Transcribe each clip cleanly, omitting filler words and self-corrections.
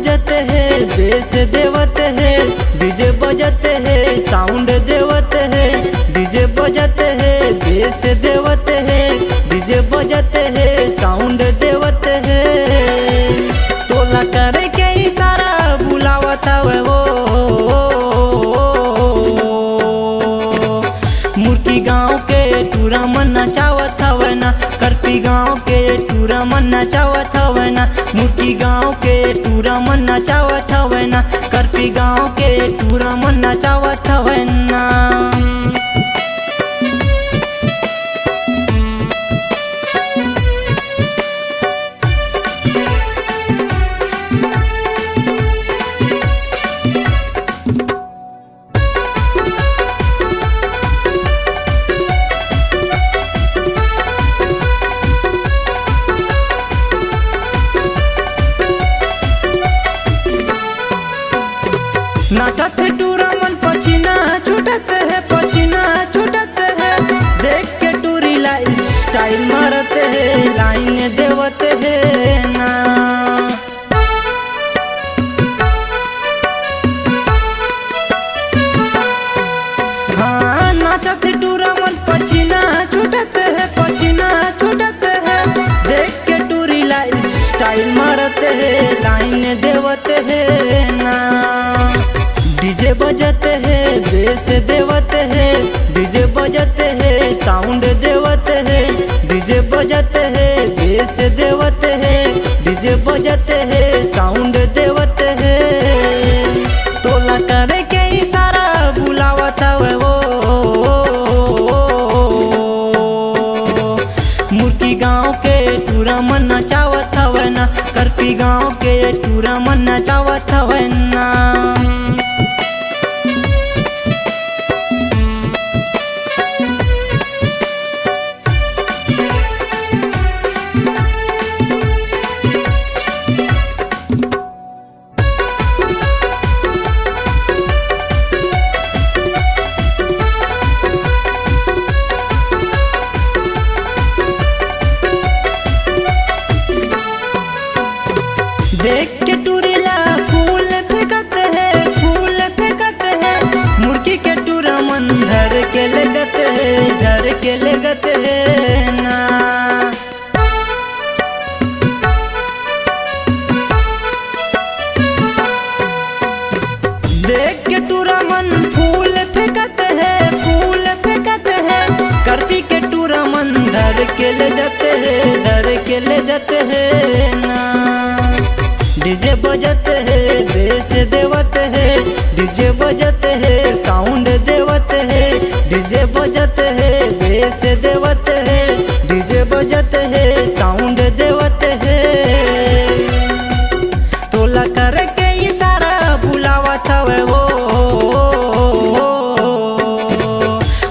बजते है बेस देवते है, डीजे बजते है साउंड देवते है, डीजे बजते है बेस देवते है, डीजे बजते है साउंड देवते है। तोला करे के इशारा बुलावत हवे वो मुर्की गाँव के टूरा मन नचावत हवे ना, करपी गाँव के टूरा मन नचावत हवे ना, मुर्की गाँव के टूरा मन नचावत हवे ना, करपी गाँव के टूरा मन नचावत हवे ना। नाचत है टूरा मन पसीना छूटत है, पसीना छूटत है, देख के टूरी ला स्टाइल मारत है, लाइन देवत है ना। हाँ नाचत है टूरा मन पसीना छूटत है, पसीना छूटत है, देख के टूरी ला स्टाइल मारत है, लाइन देवत है ना। डीजे बजते है बेस देवते है, डीजे बजते है साउंड देवते है, डीजे बजते है बेस देवते है, डीजे बजते है साउंड देवते है। तोला करे के इशारा बुलावत हवे वो मुर्की गाँव के टूरा मन नचावत हवे ना, करपी गाँव के टूरा मन नचावत हवे ना। देख के टूरीला फूल फेंकत है, फूल फेंकत है, मुर्गी के टूरा मन धर के लगत है, धर के लगत है ना। देख के टूरा मन फूल फेंकत है, फूल फेंकत है, करपी के टूरा मन धर के ले जाते है, धर के ले जाते है ना। डीजे बजते है बेस देवते है, डीजे बजते है साउंड देवते है, डीजे बजते है बेस देवते है, डीजे बजते है साउंड देवते है। तोला करे के इशारा बुलावत हवे वो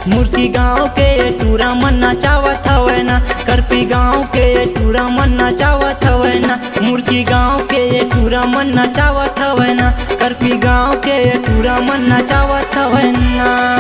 मुर्की गाँव के टूरा मन नचावत हवे ना, करपी गाँव के टूरा मन नचावत हवे ना, मुर्की गाँव के टूरा मन नचावत हवे ना, करपी गाँव के टूरा मन नचावत हवे ना।